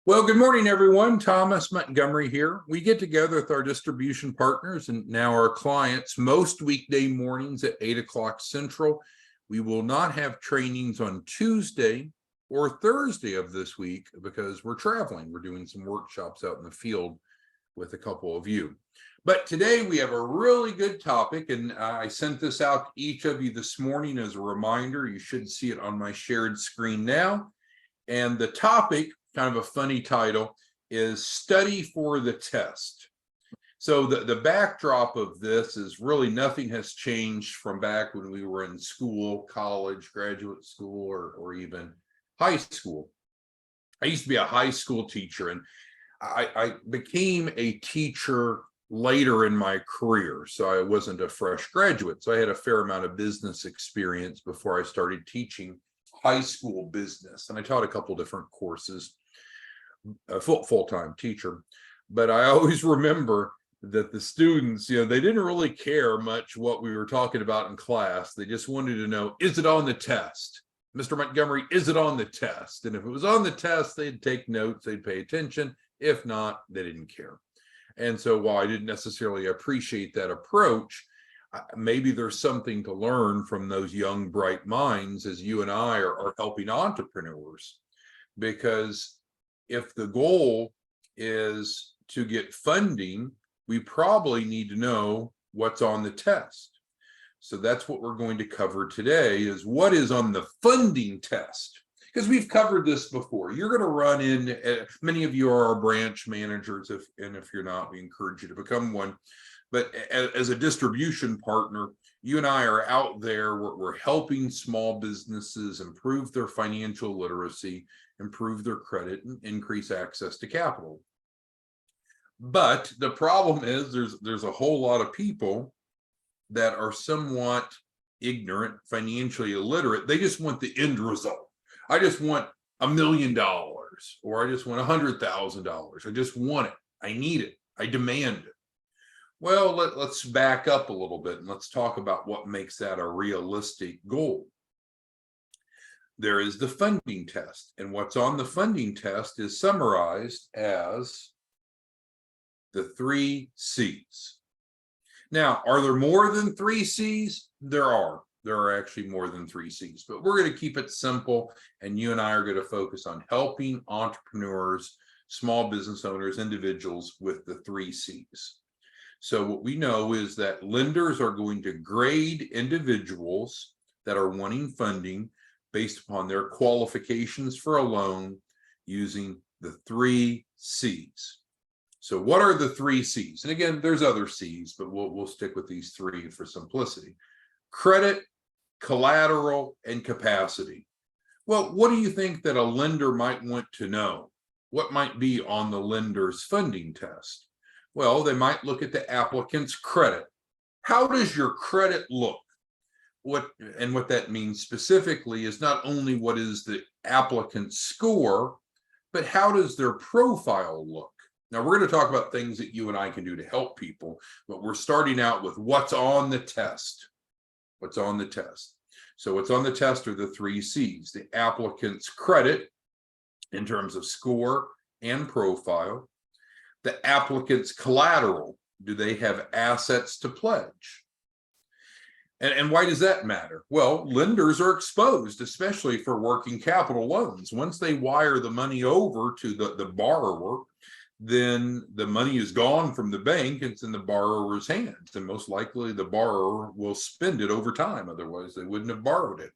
Well, good morning, everyone. Thomas Montgomery here. We get together with our distribution partners and now our clients most weekday mornings at 8 o'clock Central. We will not have trainings on Tuesday or Thursday of this week because we're traveling. We're doing some workshops out in the field with a couple of you. But today we have a really good topic, and I sent this out to each of you this morning as a reminder. You should see it on my shared screen now. And the topic, kind of a funny title, is Study for the Test. So the backdrop of this is really nothing has changed from back when we were in school, college, graduate school, or even high school. I used to be a high school teacher, and I became a teacher later in my career. So I wasn't a fresh graduate. So I had a fair amount of business experience before I started teaching high school business. And I taught a couple different courses, a full-time teacher. But I always remember that the students, they didn't really care much what we were talking about in class. They just wanted to know, is it on the test? Mr. Montgomery, is it on the test? And if it was on the test, they'd take notes, they'd pay attention. If not, they didn't care. And so while I didn't necessarily appreciate that approach, maybe there's something to learn from those young, bright minds as you and I are helping entrepreneurs. Because if the goal is to get funding, we probably need to know what's on the test. So that's what we're going to cover today, is what is on the funding test. Because we've covered this before. You're going to run in, many of you are our branch managers, if you're not, we encourage you to become one. But as a distribution partner, you and I are out there, we're helping small businesses improve their financial literacy, improve their credit, and increase access to capital. But the problem is there's a whole lot of people that are somewhat ignorant, financially illiterate. They just want the end result. I just want $1 million, or I just want $100,000. I just want it. I need it. I demand it. Well, let's back up a little bit and let's talk about what makes that a realistic goal. There is the funding test, and what's on the funding test is summarized as the 3 C's. Now, are there more than 3 C's? There are. There are actually more than 3 C's, but we're going to keep it simple, and you and I are going to focus on helping entrepreneurs, small business owners, individuals with the 3 C's. So what we know is that lenders are going to grade individuals that are wanting funding based upon their qualifications for a loan using the 3 C's. So what are the 3 C's? And again, there's other C's, but we'll stick with these 3 for simplicity. Credit, collateral, and capacity. Well, what do you think that a lender might want to know? What might be on the lender's funding test? Well, they might look at the applicant's credit. How does your credit look? What that means specifically is not only what is the applicant's score, but how does their profile look? Now, we're going to talk about things that you and I can do to help people, but we're starting out with what's on the test. What's on the test? So what's on the test are the 3 C's: the applicant's credit in terms of score and profile, the applicant's collateral. Do they have assets to pledge? And why does that matter? Well, lenders are exposed, especially for working capital loans. Once they wire the money over to the borrower, then the money is gone from the bank. It's in the borrower's hands, and most likely the borrower will spend it over time. Otherwise, they wouldn't have borrowed it.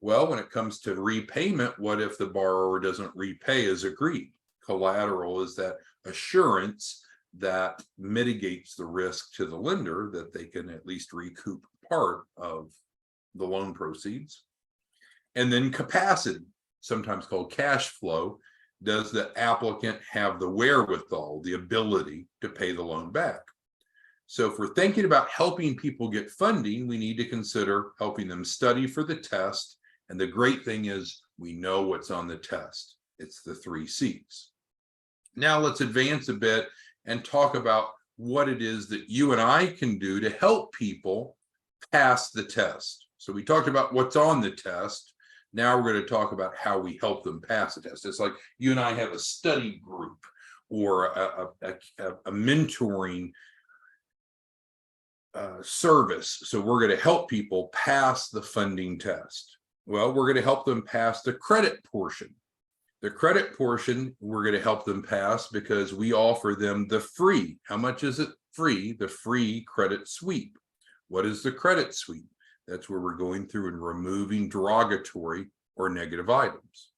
Well, when it comes to repayment, what if the borrower doesn't repay as agreed? Collateral is that assurance that mitigates the risk to the lender that they can at least recoup part of the loan proceeds. And then capacity, sometimes called cash flow. Does the applicant have the wherewithal, the ability to pay the loan back? So if we're thinking about helping people get funding, we need to consider helping them study for the test. And the great thing is we know what's on the test. It's the 3 C's. Now let's advance a bit and talk about what it is that you and I can do to help people pass the test. So we talked about what's on the test. Now we're going to talk about how we help them pass the test. It's like you and I have a study group or a mentoring service. So we're going to help people pass the funding test. Well, we're going to help them pass the credit portion. The credit portion, we're going to help them pass because we offer them the free. How much is it free? The free credit sweep. What is the credit sweep? That's where we're going through and removing derogatory or negative items.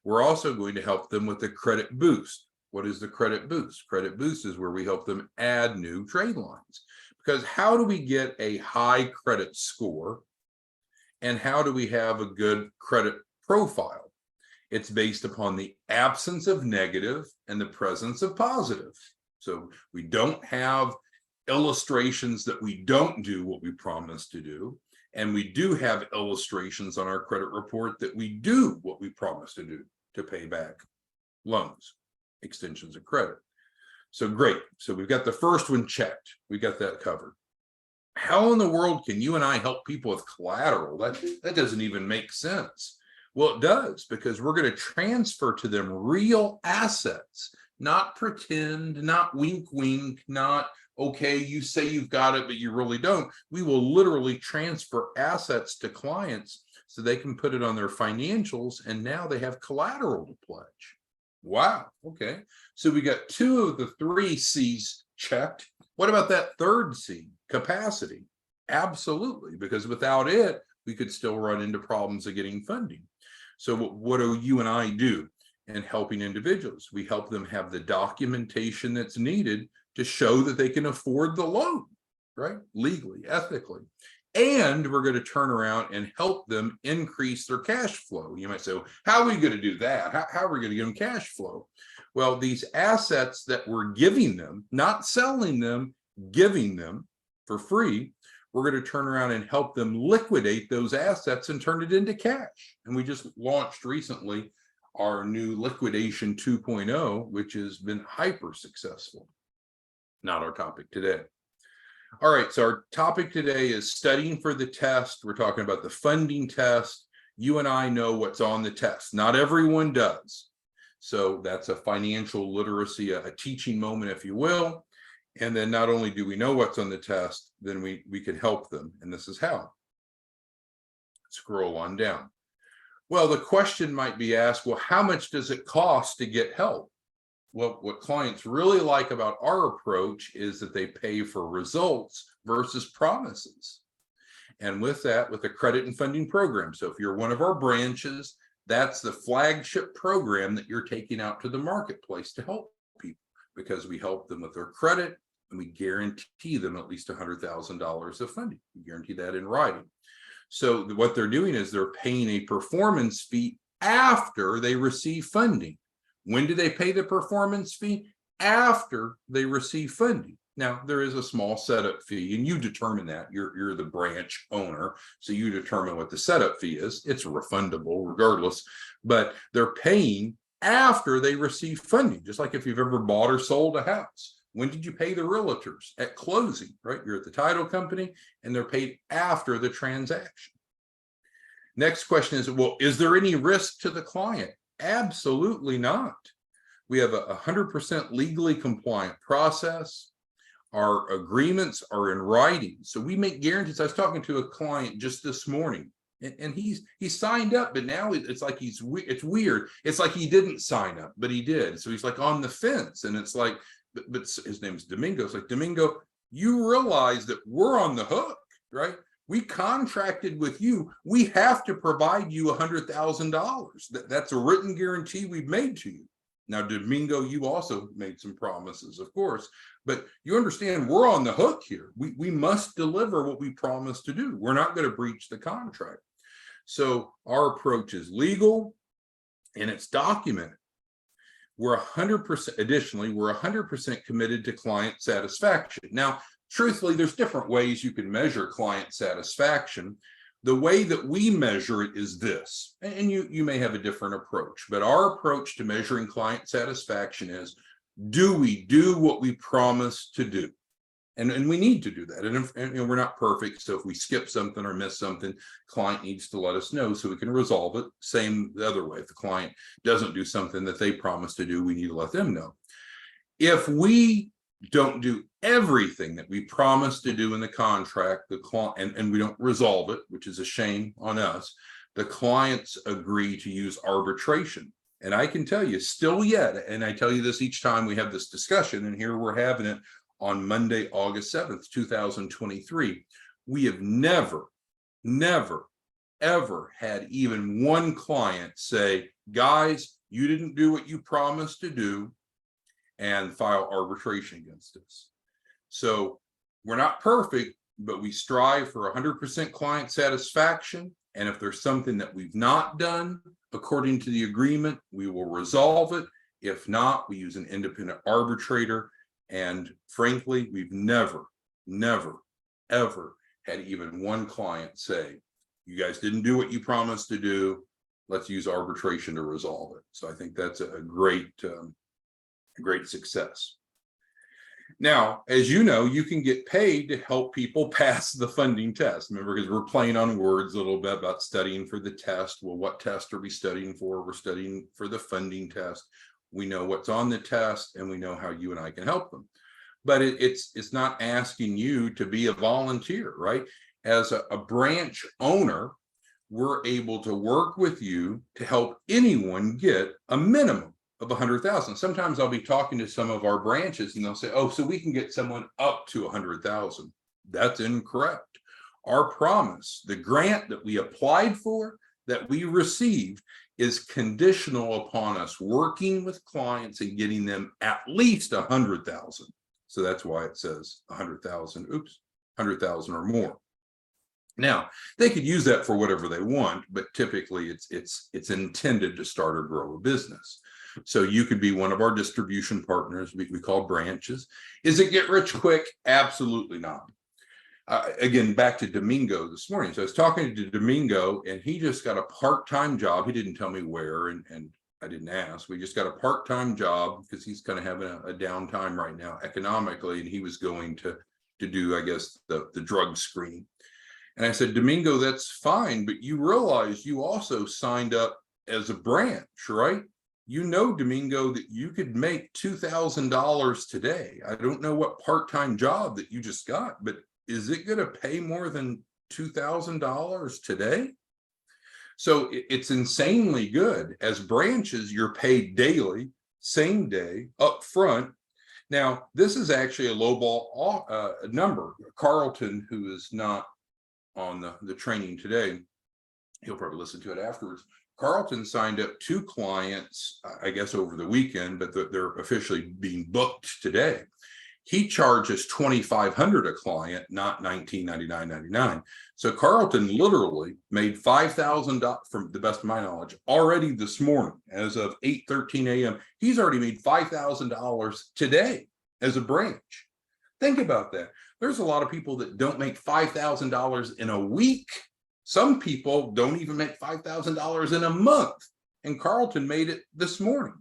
We're also going to help them with the credit boost. What is the credit boost? Credit boost is where we help them add new trade lines. Because how do we get a high credit score? And how do we have a good credit profile? It's based upon the absence of negative and the presence of positive. So we don't have illustrations that we don't do what we promise to do. And we do have illustrations on our credit report that we do what we promise to do to pay back loans, extensions of credit. So great. So we've got the first one checked. We got that covered. How in the world can you and I help people with collateral? That doesn't even make sense. Well, it does, because we're going to transfer to them real assets, not pretend, not wink, wink, not, okay, you say you've got it, but you really don't. We will literally transfer assets to clients so they can put it on their financials, and now they have collateral to pledge. Wow. Okay. So we got 2 of the 3 C's checked. What about that third C, capacity? Absolutely, because without it, we could still run into problems of getting funding. So what do you and I do in helping individuals? We help them have the documentation that's needed to show that they can afford the loan, right? Legally, ethically. And we're going to turn around and help them increase their cash flow. You might say, well, how are we going to do that? How are we going to give them cash flow? Well, these assets that we're giving them, not selling them, giving them for free, we're going to turn around and help them liquidate those assets and turn it into cash. And we just launched recently our new liquidation 2.0, which has been hyper successful. Not our topic today. All right, so our topic today is studying for the test. We're talking about the funding test. You and I know what's on the test. Not everyone does. So that's a financial literacy, a teaching moment, if you will. And then not only do we know what's on the test, then we can help them. And this is how. Scroll on down. Well, the question might be asked, well, how much does it cost to get help? Well, what clients really like about our approach is that they pay for results versus promises. And with that, with the credit and funding program. So if you're one of our branches, that's the flagship program that you're taking out to the marketplace to help people, because we help them with their credit and we guarantee them at least $100,000 of funding. We guarantee that in writing. So what they're doing is they're paying a performance fee after they receive funding. When do they pay the performance fee? After they receive funding. Now, there is a small setup fee, and you determine that. You're the branch owner, so you determine what the setup fee is. It's refundable regardless, but they're paying after they receive funding, just like if you've ever bought or sold a house. When did you pay the realtors? At closing, right? You're at the title company, and they're paid after the transaction. Next question is, well, is there any risk to the client? Absolutely not. We have a 100% legally compliant process. Our agreements are in writing. So we make guarantees. I was talking to a client just this morning, and he signed up, but now it's like it's weird. It's like he didn't sign up, but he did. So he's like on the fence, and it's like, but his name is Domingo. It's like, Domingo, you realize that we're on the hook, right? We contracted with you. We have to provide you $100,000. That's a written guarantee we've made to you. Now, Domingo, you also made some promises, of course, but you understand we're on the hook here. We must deliver what we promised to do. We're not going to breach the contract. So our approach is legal and it's documented. We're 100%, additionally, we're 100% committed to client satisfaction. Now, truthfully, there's different ways you can measure client satisfaction. The way that we measure it is this, and you may have a different approach, but our approach to measuring client satisfaction is, do we do what we promise to do? And we need to do that. And we're not perfect. So if we skip something or miss something, client needs to let us know so we can resolve it. Same the other way. If the client doesn't do something that they promised to do, we need to let them know. If we don't do everything that we promised to do in the contract, the client and we don't resolve it, which is a shame on us, the clients agree to use arbitration. And I can tell you still yet, and I tell you this each time we have this discussion, and here we're having it on Monday, August 7th, 2023. We have never, ever had even one client say, guys, you didn't do what you promised to do, and file arbitration against us. So we're not perfect, but we strive for 100% client satisfaction. And if there's something that we've not done according to the agreement, we will resolve it. If not, we use an independent arbitrator. And frankly, we've never, ever had even one client say, you guys didn't do what you promised to do. Let's use arbitration to resolve it. So I think that's a great success. Now, as you know, you can get paid to help people pass the funding test. Remember, because we're playing on words a little bit about studying for the test. Well, what test are we studying for? We're studying for the funding test. We know what's on the test, and we know how you and I can help them. But it's not asking you to be a volunteer, right? As a branch owner, we're able to work with you to help anyone get a minimum of 100,000. Sometimes I'll be talking to some of our branches and they'll say, oh, so we can get someone up to 100,000. That's incorrect. Our promise, the grant that we applied for, that we received, is conditional upon us working with clients and getting them at least 100,000. So that's why it says 100,000, 100,000 or more. Now, they could use that for whatever they want, but typically it's intended to start or grow a business. So you could be one of our distribution partners, we call branches. Is it get rich quick? Absolutely not. Again, back to Domingo this morning. So I was talking to Domingo, and he just got a part-time job. He didn't tell me where, and I didn't ask. We just got a part-time job because he's kind of having a downtime right now economically, and he was going to do, I guess, the drug screening. And I said, Domingo, that's fine, but you realize you also signed up as a branch, right? You know, Domingo, that you could make $2,000 today. I don't know what part-time job that you just got, but is it going to pay more than $2,000 today? So it's insanely good. As branches, you're paid daily, same day, up front. Now, this is actually a lowball number. Carlton, who is not on the training today, he'll probably listen to it afterwards. Carlton signed up 2 clients, I guess, over the weekend, but they're officially being booked today. He charges $2,500 a client, not $1999.99. So Carlton literally made $5,000, from the best of my knowledge, already this morning. As of 8:13 a.m., he's already made $5,000 today as a branch. Think about that. There's a lot of people that don't make $5,000 in a week. Some people don't even make $5,000 in a month. And Carlton made it this morning.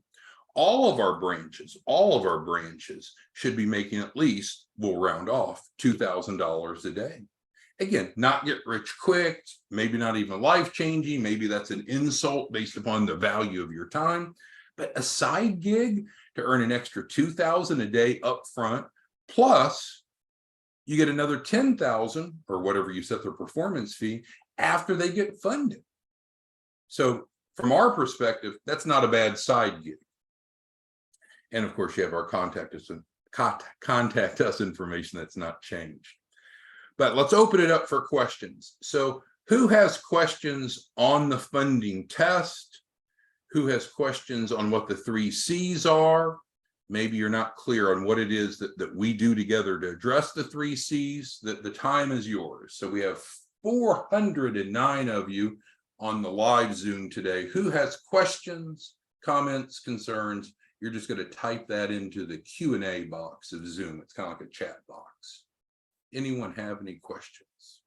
All of our branches should be making at least, we'll round off, $2,000 a day. Again, not get rich quick, maybe not even life-changing. Maybe that's an insult based upon the value of your time. But a side gig to earn an extra $2,000 a day up front, plus you get another $10,000 or whatever you set their performance fee after they get funded. So from our perspective, that's not a bad side gig. And of course, you have our contact us information that's not changed. But let's open it up for questions. So who has questions on the funding test? Who has questions on what the 3 C's are? Maybe you're not clear on what it is that we do together to address the 3 C's. The time is yours. So we have 409 of you on the live Zoom today. Who has questions, comments, concerns? You're just going to type that into the Q&A box of Zoom. It's kind of like a chat box. Anyone have any questions?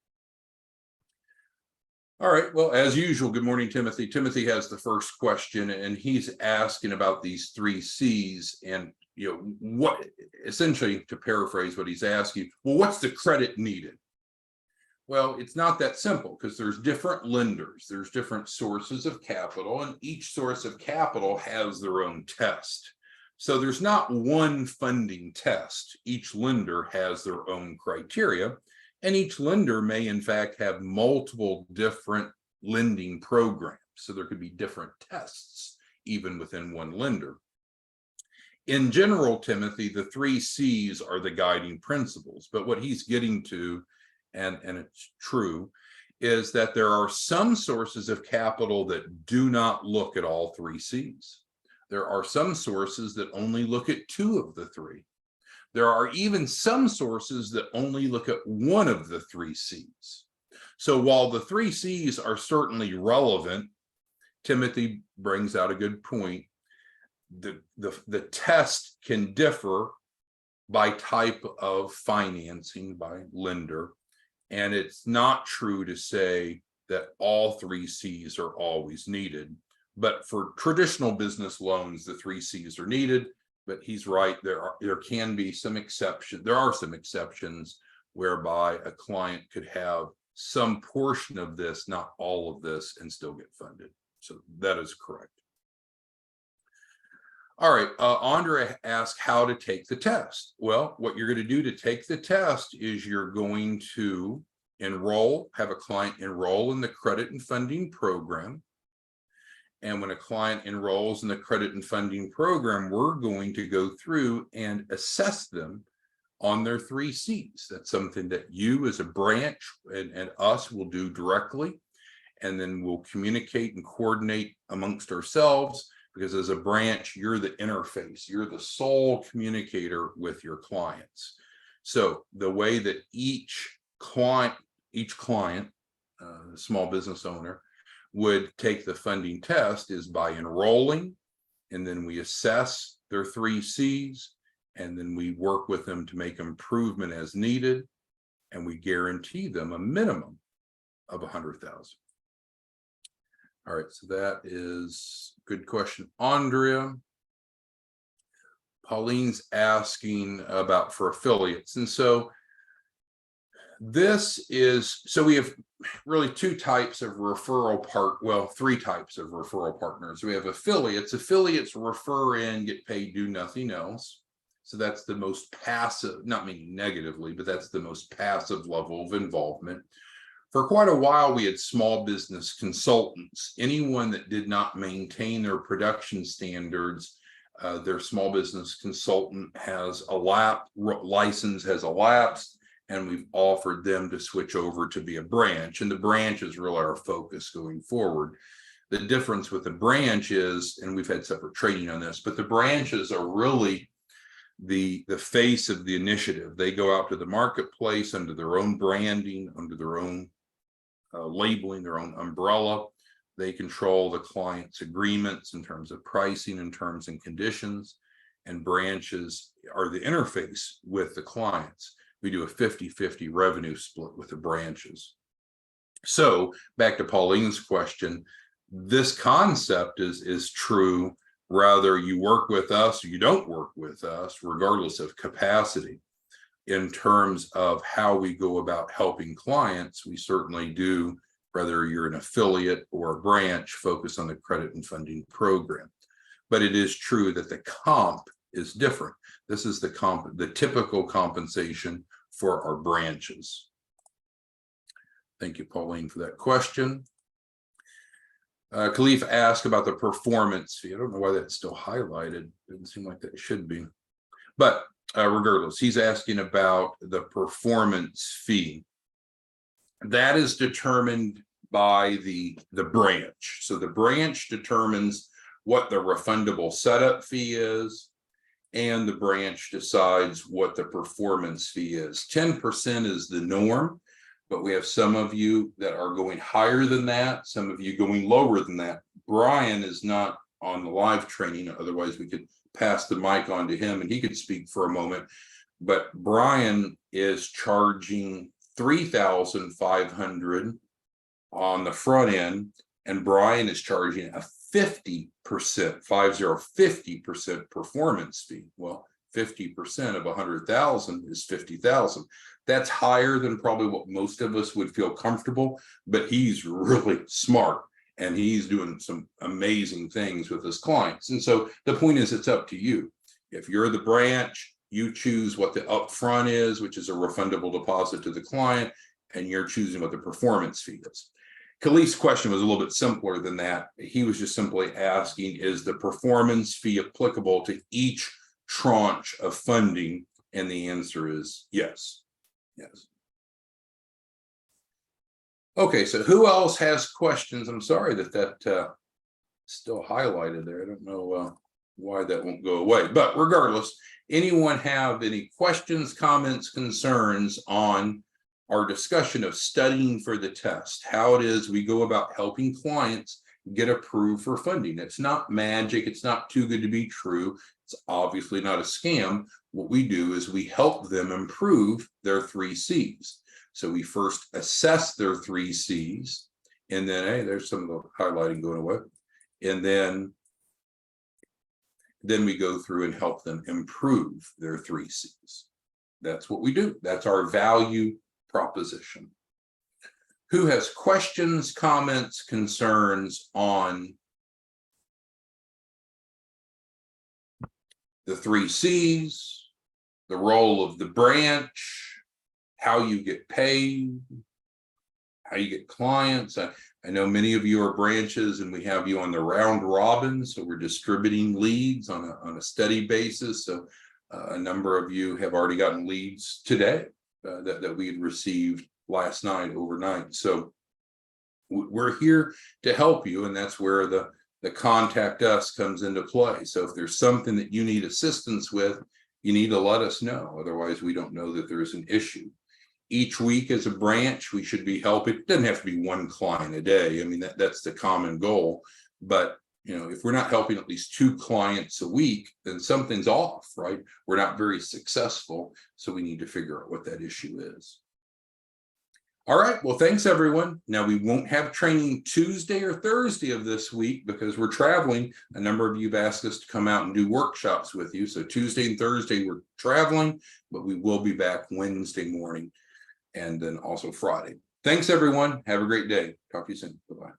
All right, well, as usual, good morning, Timothy. Timothy has the first question, and he's asking about these 3 C's. And what essentially, to paraphrase what he's asking, well, what's the credit needed? Well, it's not that simple because there's different lenders, there's different sources of capital, and each source of capital has their own test. So there's not one funding test. Each lender has their own criteria, and each lender may in fact have multiple different lending programs. So there could be different tests even within one lender. In general, Timothy, the 3 C's are the guiding principles, but what he's getting to, and it's true, is that there are some sources of capital that do not look at all 3 C's. There are some sources that only look at 2 of the 3. There are even some sources that only look at 1 of the 3 C's. So while the 3 C's are certainly relevant, Timothy brings out a good point. The test can differ by type of financing, by lender. And it's not true to say that all 3 C's are always needed. But for traditional business loans, the 3 C's are needed. But he's right, there can be some exceptions. There are some exceptions whereby a client could have some portion of this, not all of this, and still get funded. So that is correct. All right, Andrea asked how to take the test. Well, what you're going to do to take the test is you're going to have a client enroll in the credit and funding program. And when a client enrolls in the credit and funding program, we're going to go through and assess them on their 3 C's. That's something that you as a branch and us will do directly. And then we'll communicate and coordinate amongst ourselves, because as a branch, you're the interface, you're the sole communicator with your clients. So the way that each client, small business owner, would take the funding test is by enrolling, and then we assess their 3 C's, and then we work with them to make improvement as needed, and we guarantee them a minimum of $100,000. All right, so that is a good question. Andrea, Pauline's asking about for affiliates. And so we have really 3 types of referral partners. We have affiliates. Affiliates refer in, get paid, do nothing else. So that's the most passive, not meaning negatively, but that's the most passive level of involvement. For quite a while, we had small business consultants. Anyone that did not maintain their production standards, their small business consultant license has elapsed, and we've offered them to switch over to be a branch. And the branch is really our focus going forward. The difference with the branch is, and we've had separate training on this, but the branches are really the face of the initiative. They go out to the marketplace under their own branding, under their own labeling, their own umbrella. They control the client's agreements in terms of pricing and terms and conditions, and branches are the interface with the clients. We do a 50-50 revenue split with the branches. So back to Pauline's question, this concept is true whether you work with us or you don't work with us, regardless of capacity. In terms of how we go about helping clients, we certainly do, whether you're an affiliate or a branch, focus on the credit and funding program. But it is true that the comp is different. This is the typical compensation for our branches. Thank you, Pauline, for that question. Khalif asked about the performance fee. I don't know why that's still highlighted. It doesn't seem like that should be. But regardless, he's asking about the performance fee. That is determined by the branch. So the branch determines what the refundable setup fee is, and the branch decides what the performance fee is. 10% is the norm, but we have some of you that are going higher than that, some of you going lower than that. Brian is not on the live training, otherwise we could pass the mic on to him and he could speak for a moment. But Brian is charging $3,500 on the front end, and Brian is charging a 50% performance fee. Well, 50% of 100,000 is 50,000. That's higher than probably what most of us would feel comfortable, but he's really smart and he's doing some amazing things with his clients. And so the point is, it's up to you. If you're the branch, you choose what the upfront is, which is a refundable deposit to the client, and you're choosing what the performance fee is. Khalif's question was a little bit simpler than that. He was just simply asking, is the performance fee applicable to each tranche of funding? And the answer is yes. Yes. Okay, so who else has questions? I'm sorry that still highlighted there. I don't know why that won't go away, but regardless, anyone have any questions, comments, concerns on our discussion of studying for the test, how it is we go about helping clients get approved for funding? It's not magic. It's not too good to be true. It's obviously not a scam. What we do is we help them improve their 3 C's. So we first assess their 3 C's, and then, hey, there's some of the highlighting going away. And then we go through and help them improve their 3 C's. That's what we do. That's our value proposition. Who has questions, comments, concerns on the 3 C's, the role of the branch, how you get paid, how you get clients? I know many of you are branches and we have you on the round robin, so we're distributing leads on a steady basis. So a number of you have already gotten leads today that we had received last night, overnight. So we're here to help you, and that's where the contact us comes into play. So if there's something that you need assistance with, you need to let us know. Otherwise, we don't know that there's an issue. Each week as a branch, we should be helping. It doesn't have to be 1 client a day. I mean, that's the common goal. But if we're not helping at least 2 clients a week, then something's off, right? We're not very successful. So we need to figure out what that issue is. All right. Well, thanks, everyone. Now, we won't have training Tuesday or Thursday of this week because we're traveling. A number of you have asked us to come out and do workshops with you. So Tuesday and Thursday, we're traveling, but we will be back Wednesday morning and then also Friday. Thanks, everyone. Have a great day. Talk to you soon. Bye-bye.